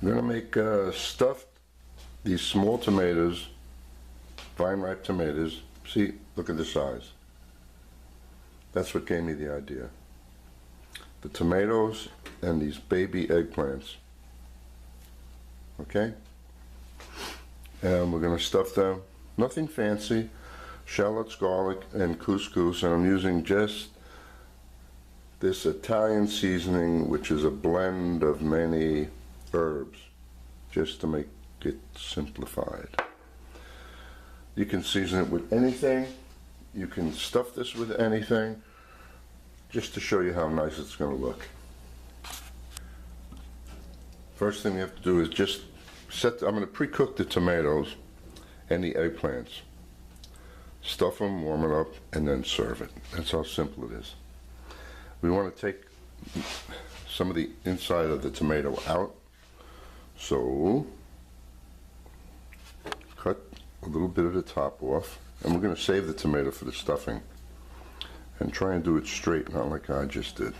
I'm going to make stuffed, these small tomatoes, vine ripe tomatoes. See, look at the size. That's what gave me the idea. The tomatoes and these baby eggplants. Okay? And we're going to stuff them, nothing fancy, shallots, garlic, and couscous, and I'm using just this Italian seasoning, which is a blend of many herbs, just to make it simplified. You can season it with anything. You can stuff this with anything, just to show you how nice it's going to look. First thing you have to do is just I'm going to pre-cook the tomatoes and the eggplants. Stuff them, warm it up, and then serve it. That's how simple it is. We want to take some of the inside of the tomato out. So, cut a little bit of the top off. And we're going to save the tomato for the stuffing. And try and do it straight, not like I just did.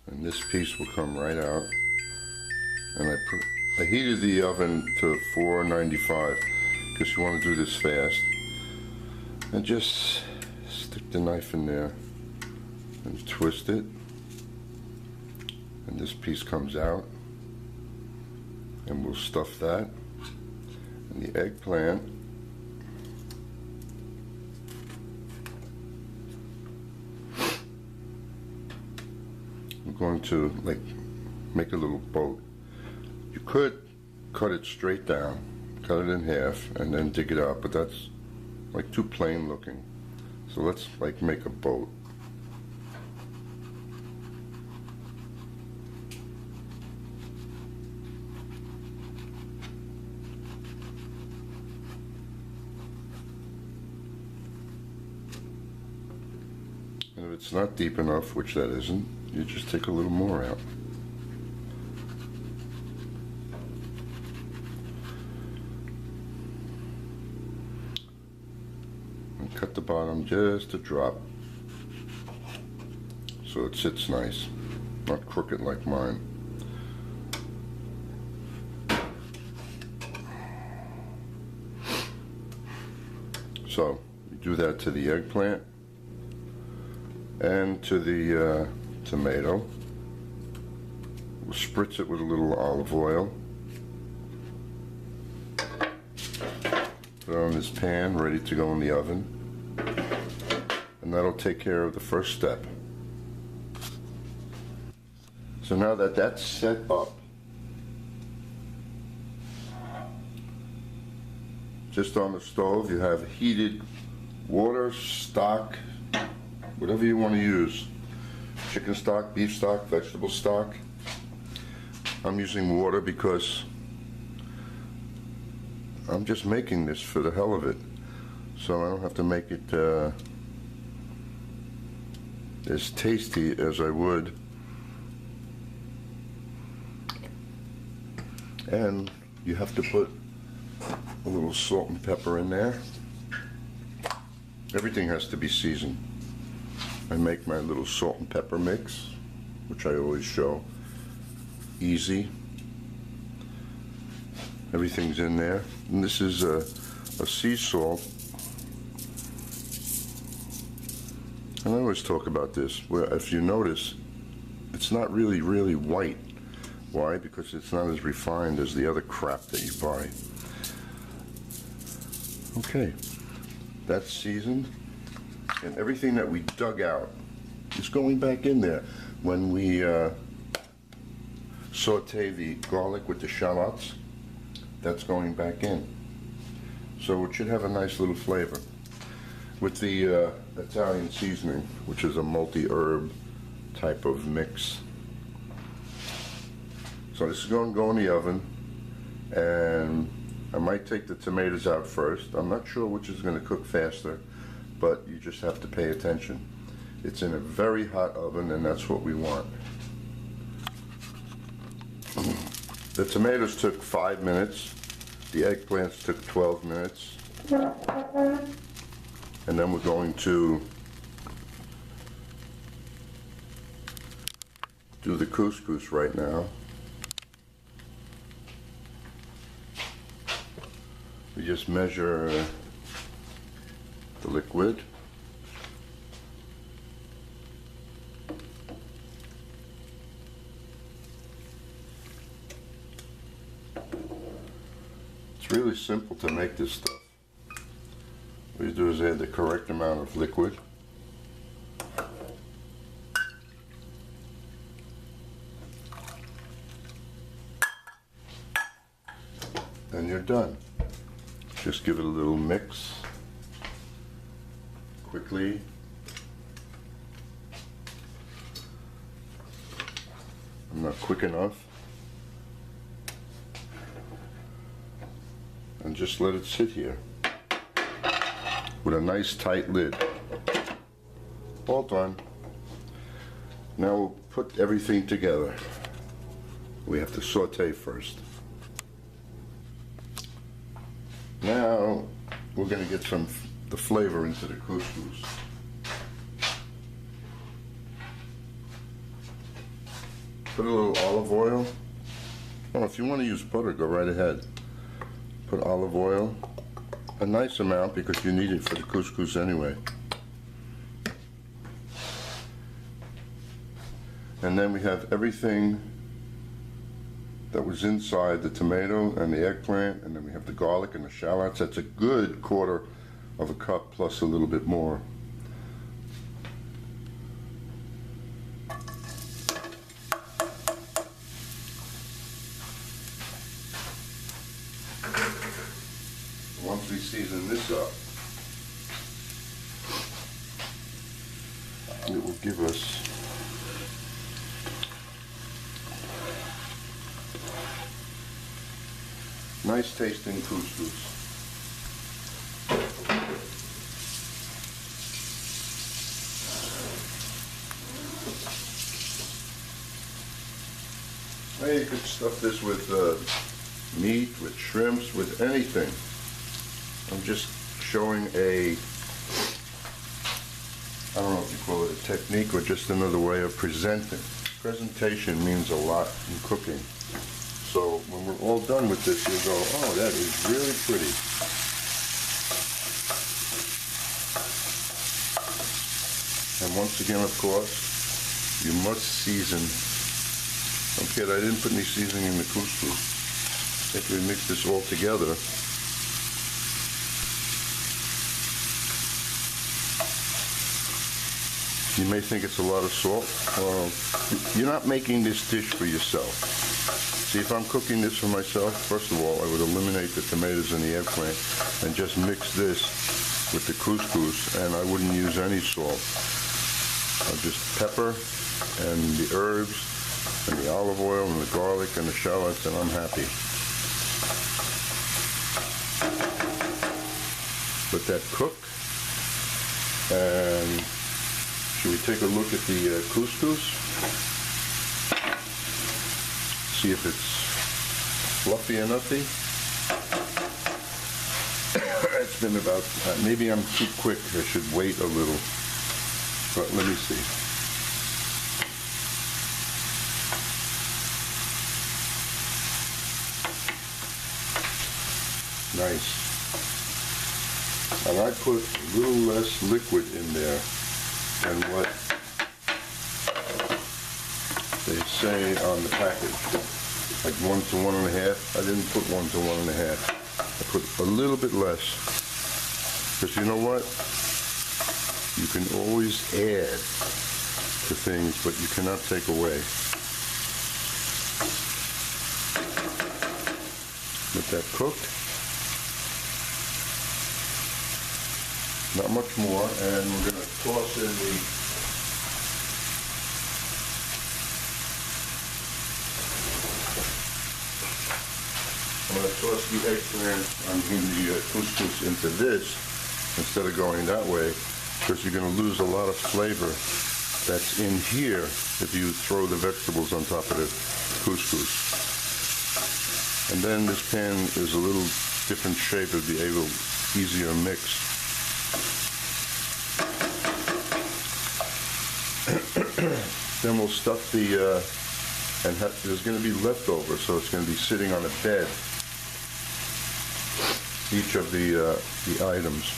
And this piece will come right out. And I heated the oven to 495 because you want to do this fast. And just stick the knife in there and twist it. And this piece comes out. And we'll stuff that. And the eggplant. I'm going to make a little boat. You could cut it straight down, cut it in half, and then dig it out, but that's like too plain looking. So let's make a boat. And if it's not deep enough, which that isn't, you just take a little more out. And cut the bottom just a drop so it sits nice, not crooked like mine. So you do that to the eggplant and to the tomato. We'll spritz it with a little olive oil. Put it on this pan, ready to go in the oven. And that'll take care of the first step. So now that that's set up, just on the stove you have heated water, stock, whatever you want to use. Chicken stock, beef stock, vegetable stock. I'm using water because I'm just making this for the hell of it. So I don't have to make it as tasty as I would. And you have to put a little salt and pepper in there. Everything has to be seasoned. I make my little salt and pepper mix, which I always show. Easy. Everything's in there. And this is a sea salt. And I always talk about this, where if you notice, it's not really white. Why? Because it's not as refined as the other crap that you buy. Okay, that's seasoned. And everything that we dug out is going back in there. When we saute the garlic with the shallots, that's going back in. So it should have a nice little flavor. With the Italian seasoning, which is a multi-herb type of mix. So this is going to go in the oven, and I might take the tomatoes out first. I'm not sure which is going to cook faster, but you just have to pay attention. It's in a very hot oven, and that's what we want. The tomatoes took 5 minutes. The eggplants took 12 minutes. And then we're going to do the couscous right now. We just measure the liquid. It's really simple to make this stuff. What you do is add the correct amount of liquid. And you're done. Just give it a little mix quickly. I'm not quick enough. And just let it sit here with a nice tight lid. All done. Now we'll put everything together. We have to saute first. Now we're going to get the flavor into the couscous. Put a little olive oil. Oh, if you want to use butter, go right ahead. Put olive oil, a nice amount because you need it for the couscous anyway. And then we have everything that was inside the tomato and the eggplant, and then we have the garlic and the shallots. That's a good quarter of a cup plus a little bit more. Once we season this up, it will give us nice tasting couscous. Now you could stuff this with meat, with shrimps, with anything. I'm just showing I don't know if you call it a technique or just another way of presenting. Presentation means a lot in cooking. So when we're all done with this, you'll go, oh, that is really pretty. And once again, of course, you must season. Don't forget, I didn't put any seasoning in the couscous. After we mix this all together, you may think it's a lot of salt. Well, you're not making this dish for yourself. See, if I'm cooking this for myself, first of all, I would eliminate the tomatoes and the eggplant and just mix this with the couscous, and I wouldn't use any salt. I'll just pepper and the herbs and the olive oil and the garlic and the shallots, and I'm happy. Let that cook, and should we take a look at the couscous? See if it's fluffy enoughy. It's been about, maybe I'm too quick. I should wait a little. But let me see. Nice. And I put a little less liquid in there than what they say on the package. Like 1 to 1.5. I didn't put 1 to 1.5. I put a little bit less. Because you know what? You can always add to things, but you cannot take away. Let that cook. Not much more, and we're going to toss in I'm going to toss the eggplant, the couscous into this instead of going that way, because you're going to lose a lot of flavor that's in here if you throw the vegetables on top of the couscous. And then this pan is a little different shape, it'll be able easier mix. Then we'll stuff the, there's going to be leftover, so it's going to be sitting on a bed, each of the items.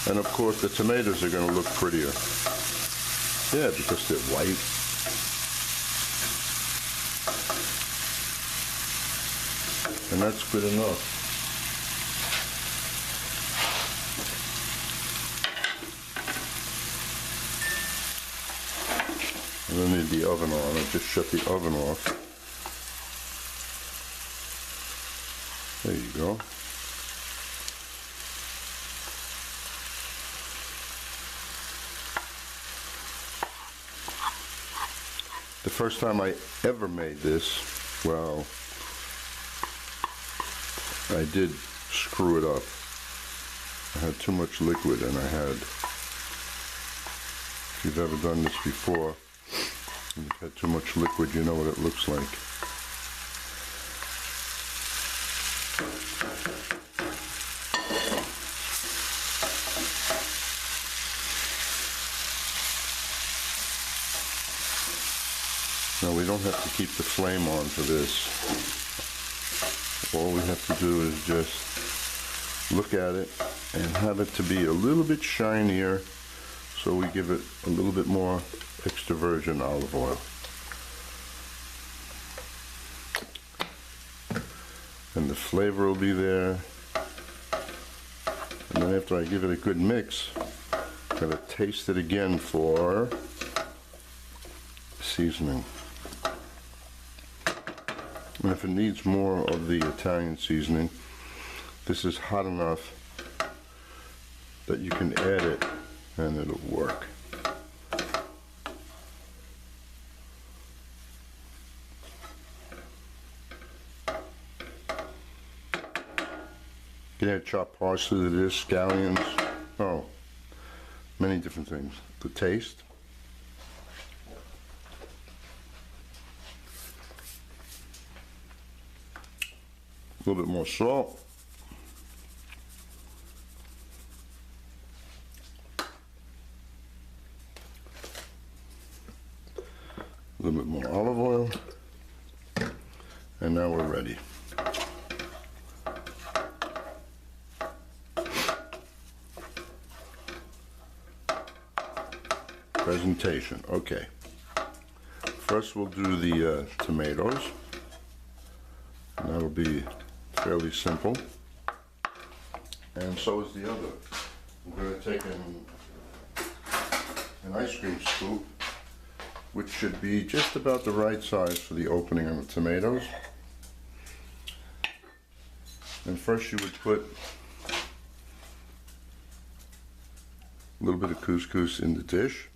And of course the tomatoes are going to look prettier. Yeah, because they're white. And that's good enough. And then need the oven on. I just shut the oven off. There you go. The first time I ever made this, well, I did screw it up. I had too much liquid, and I had, if you've ever done this before, and you've had too much liquid, you know what it looks like. Now we don't have to keep the flame on for this. All we have to do is just look at it and have it to be a little bit shinier, so we give it a little bit more extra virgin olive oil. And the flavor will be there. And then after I give it a good mix, I'm going to taste it again for seasoning. And if it needs more of the Italian seasoning, this is hot enough that you can add it and it'll work. You can add chopped parsley to this, scallions, oh, many different things. The taste. A little bit more salt. A little bit more olive oil. And now we're ready. Presentation. Okay. First we'll do the tomatoes. And that'll be fairly simple, and so is the other. I'm going to take an ice cream scoop, which should be just about the right size for the opening on the tomatoes. And first you would put a little bit of couscous in the dish.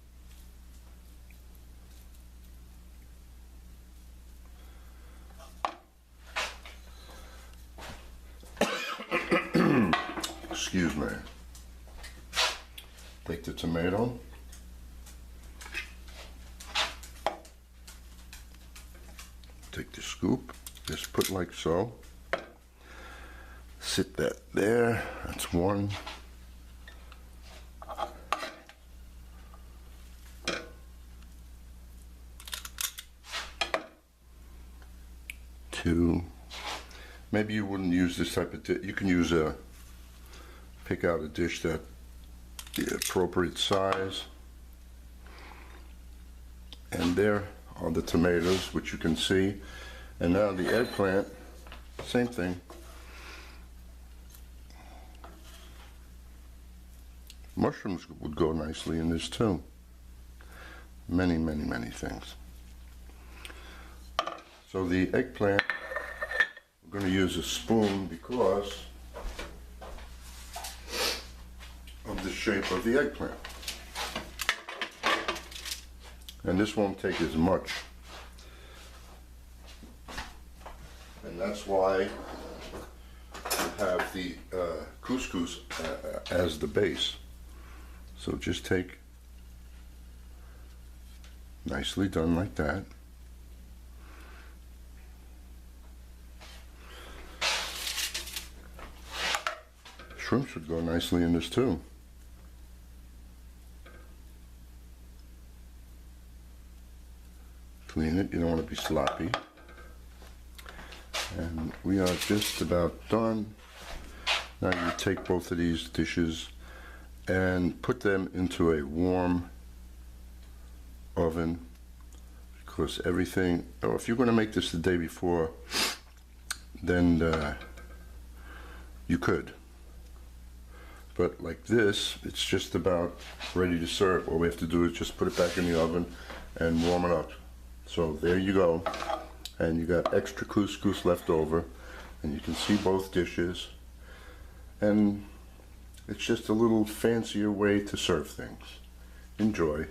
Excuse me. Take the tomato. Take the scoop. Just put like so. Sit that there. That's one. Two. Maybe you wouldn't use this type of you can use a pick out a dish that the appropriate size. And there are the tomatoes, which you can see. And now the eggplant, same thing. Mushrooms would go nicely in this too. Many, many, many things. So the eggplant, we're going to use a spoon because of the shape of the eggplant. And this won't take as much. And that's why we have the couscous as the base. So just take, nicely done like that. shrimp should go nicely in this too. Clean it, you don't want to be sloppy. And we are just about done. Now you take both of these dishes and put them into a warm oven, because everything, or if you're going to make this the day before, then you could. But like this, it's just about ready to serve. All we have to do is just put it back in the oven and warm it up. So there you go. And you got extra couscous left over, and you can see both dishes. And it's just a little fancier way to serve things. Enjoy.